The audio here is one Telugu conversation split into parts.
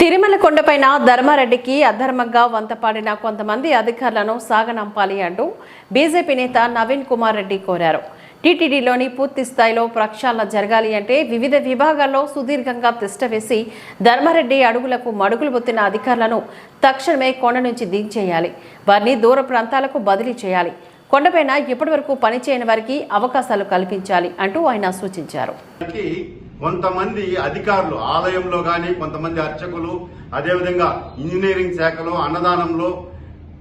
తిరుమల కొండపైన ధర్మారెడ్డికి అధర్మంగా వంతపాడిన కొంతమంది అధికారులను సాగనంపాలి అంటూ బీజేపీ నేత నవీన్ కుమార్ రెడ్డి కోరారు. టీటీడీలోని పూర్తి స్థాయిలో ప్రక్షాళన జరగాలి అంటే వివిధ విభాగాల్లో సుదీర్ఘంగా తిష్టవేసి ధర్మారెడ్డి అడుగులకు మడుగులు బొత్తిన అధికారులను తక్షణమే కొండ నుంచి దించేయాలి. వారిని దూర ప్రాంతాలకు బదిలీ చేయాలి. కొండపైన ఇప్పటివరకు పనిచేయని వారికి అవకాశాలు కల్పించాలి అంటూ ఆయన సూచించారు. కొంతమంది అధికారులు ఆలయంలో గాని, కొంతమంది అర్చకులు, అదేవిధంగా ఇంజనీరింగ్ శాఖలో, అన్నదానంలో,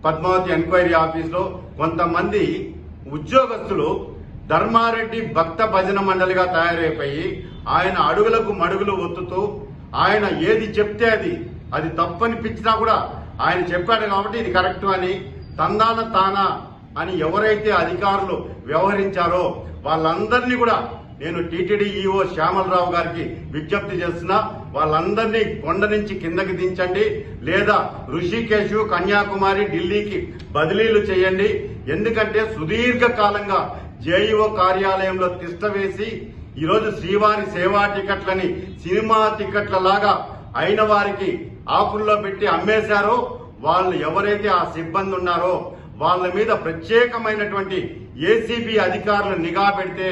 పద్మావతి ఎంక్వైరీ ఆఫీసులో కొంతమంది ఉద్యోగస్తులు ధర్మారెడ్డి భక్త భజన మండలిగా తయారైపోయి ఆయన అడుగులకు మడుగులు ఒత్తుతూ ఆయన ఏది చెప్తే అది తప్పనిపించినా కూడా ఆయన చెప్పాడు కాబట్టి ఇది కరెక్ట్ అని తందాన తానా అని ఎవరైతే అధికారులు వ్యవహరించారో వాళ్ళందరినీ కూడా నేను టీటీడీ ఈఓ శ్యామలరావు గారికి విజ్ఞప్తి చేస్తున్నా. వాళ్ళందరినీ కొండ నుంచి కిందకి దించండి, లేదా ఋషికేశ్, కన్యాకుమారి, ఢిల్లీకి బదిలీలు చేయండి. ఎందుకంటే సుదీర్ఘకాలంగా జేఈఓ కార్యాలయంలో తిష్టవేసి ఈరోజు శ్రీవారి సేవా టికెట్లని సినిమా టికెట్ల లాగా అయిన వారికి ఆకుల్లో పెట్టి అమ్మేశారో వాళ్ళు ఎవరైతే ఆ సిబ్బంది ఉన్నారో వాళ్ళ మీద ప్రత్యేకమైనటువంటి ఏసీబీ అధికారులు నిఘా పెడితే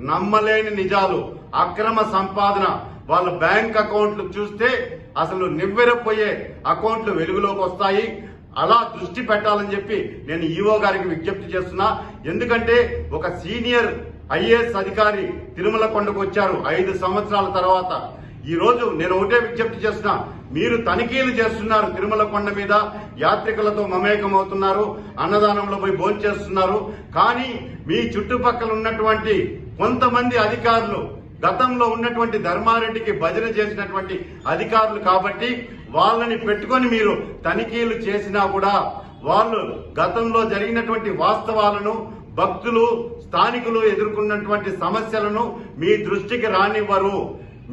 నమ్మలేని నిజాలు, అక్రమ సంపాదన, వాళ్ళ బ్యాంక్ అకౌంట్లు చూస్తే అసలు నివ్వెరపోయే అకౌంట్లు వెలుగులోకి వస్తాయి. అలా దృష్టి పెట్టాలని చెప్పి నేను ఈఓ గారికి విజ్ఞప్తి చేస్తున్నా. ఎందుకంటే ఒక సీనియర్ ఐఏఎస్ అధికారి తిరుమల కొండకు వచ్చారు 5 సంవత్సరాల తర్వాత. ఈ రోజు నేను ఒకటే విజ్ఞప్తి చేస్తున్నా, మీరు తనిఖీలు చేస్తున్నారు, తిరుమల కొండ మీద యాత్రికులతో మమేకం అవుతున్నారు, అన్నదానంలో పోయి భోంచేస్తున్నారు. కానీ మీ చుట్టుపక్కల ఉన్నటువంటి కొంతమంది అధికారులు గతంలో ఉన్నటువంటి ధర్మారెడ్డికి భజన చేసినటువంటి అధికారులు కాబట్టి వాళ్ళని పెట్టుకొని మీరు తనిఖీలు చేసినా కూడా వాళ్ళు గతంలో జరిగినటువంటి వాస్తవాలను, భక్తులు, స్థానికులు ఎదుర్కొన్నటువంటి సమస్యలను మీ దృష్టికి రానివ్వరు.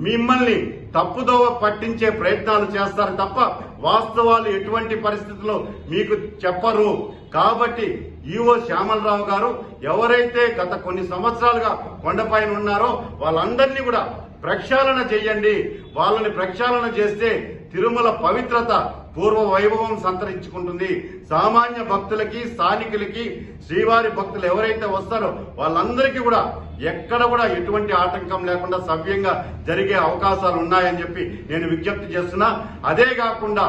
మిమ్మల్ని తప్పుదోవ పట్టించే ప్రయత్నాలు చేస్తారు తప్ప వాస్తవాలు ఎటువంటి పరిస్థితుల్లో మీకు చెప్పరు. కాబట్టి ఈఓ శ్యామలరావు గారు ఎవరైతే గత కొన్ని సంవత్సరాలుగా కొండపైన ఉన్నారో వాళ్ళందరినీ కూడా ప్రక్షాళన చేయండి. వాళ్ళని ప్రక్షాళన చేస్తే తిరుమల పవిత్రత పూర్వ వైభవం సంతరించుకుంటుంది. సామాన్య భక్తులకి, స్థానికులకి, శ్రీవారి భక్తులు ఎవరైతే వస్తారో వాళ్ళందరికీ కూడా ఎక్కడ కూడా ఎటువంటి ఆటంకం లేకుండా సవ్యంగా జరిగే అవకాశాలు ఉన్నాయని చెప్పి నేను విజ్ఞప్తి చేస్తున్నా. అదే కాకుండా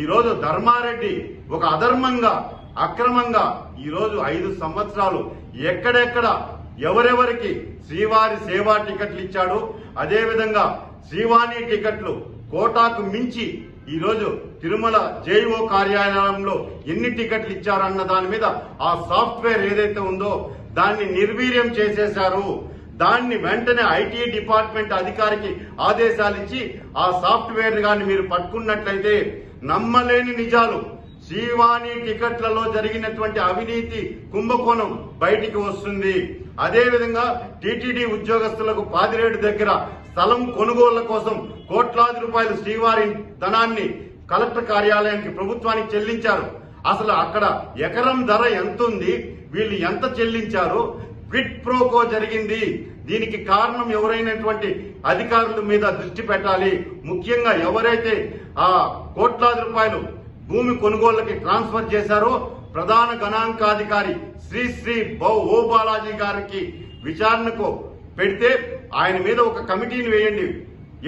ఈరోజు ధర్మారెడ్డి ఒక అధర్మంగా, అక్రమంగా ఈరోజు 5 సంవత్సరాలు ఎక్కడెక్కడ ఎవరెవరికి శ్రీవారి సేవా టికెట్లు ఇచ్చాడు, అదేవిధంగా శ్రీవాణి టికెట్లు కోటాకు మించి ఈరోజు తిరుమల జేఈఓ కార్యాలయంలో ఎన్ని టికెట్లు ఇచ్చారన్న దాని మీద ఆ సాఫ్ట్వేర్ ఏదైతే ఉందో దాన్ని నిర్వీర్యం చేసేశారు. దాన్ని వెంటనే ఐటీ డిపార్ట్మెంట్ అధికారికి ఆదేశాలు ఇచ్చి ఆ సాఫ్ట్వేర్ గాని మీరు పట్టుకున్నట్లయితే నమ్మలేని నిజాలు, శ్రీవాణి టికెట్లలో జరిగినటువంటి అవినీతి కుంభకోణం బయటికి వస్తుంది. అదేవిధంగా టీటీడీ ఉద్యోగస్తులకు పాదిరేడు దగ్గర స్థలం కొనుగోళ్ల కోసం కోట్లాది రూపాయలు శ్రీవారి ధనాన్ని కలెక్టర్ కార్యాలయానికి, ప్రభుత్వానికి చెల్లించారు. అసలు అక్కడ ఎకరం ధర ఎంత ఉంది, వీళ్ళు ఎంత చెల్లించారు, క్విడ్ ప్రోకో జరిగింది. దీనికి కారణం ఎవరైనటువంటి అధికారుల మీద దృష్టి పెట్టాలి. ముఖ్యంగా ఎవరైతే ఆ కోట్లాది రూపాయలు భూమి కొనుగోళ్లకి ట్రాన్స్ఫర్ చేశారో ప్రధాన గణాంకాధికారి శ్రీ ఓ బాలాజీ గారికి విచారణకు పెడితే ఆయన మీద ఒక కమిటీని వేయండి.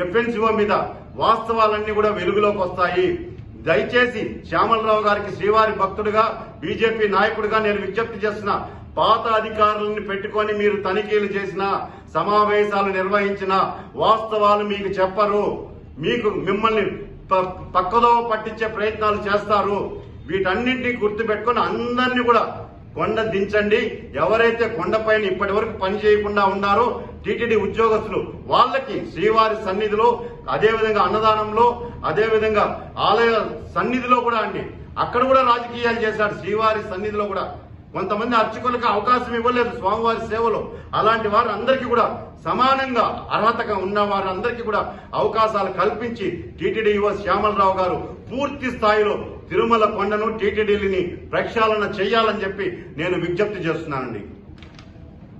ఎఫ్ఎన్సీఓ మీద వాస్తవాలన్నీ కూడా వెలుగులోకి వస్తాయి. దయచేసి శ్యామలరావు గారికి శ్రీవారి భక్తుడిగా, బీజేపీ నాయకుడిగా నేను విజ్ఞప్తి చేస్తున్నా. పాత అధికారులను పెట్టుకొని మీరు తనిఖీలు చేసిన, సమావేశాలు నిర్వహించిన వాస్తవాలు మీకు చెప్పరు. మిమ్మల్ని పక్కదోవ పట్టించే ప్రయత్నాలు చేస్తారు. వీటన్నింటినీ గుర్తుపెట్టుకుని అందరినీ కూడా కొండ దించండి. ఎవరైతే కొండపైన ఇప్పటి వరకు పని చేయకుండా ఉన్నారో టీటీడీ ఉద్యోగస్తులు వాళ్ళకి శ్రీవారి సన్నిధిలో, అదేవిధంగా అన్నదానంలో, అదేవిధంగా ఆలయ సన్నిధిలో కూడా అక్కడ కూడా రాజకీయాలు చేశాడు. శ్రీవారి సన్నిధిలో కూడా కొంతమంది అర్చకులకు అవకాశం ఇవ్వలేదు స్వామివారి సేవలో. అలాంటి వారు అందరికీ కూడా సమానంగా అర్హతగా ఉన్న వారందరికీ కూడా అవకాశాలు కల్పించి టీటీడీ ఈఓ శ్యామలరావు గారు పూర్తి స్థాయిలో తిరుమల కొండను, టీటీడీని ప్రక్షాళన చేయాలని చెప్పి నేను విజ్ఞప్తి చేస్తున్నానండి.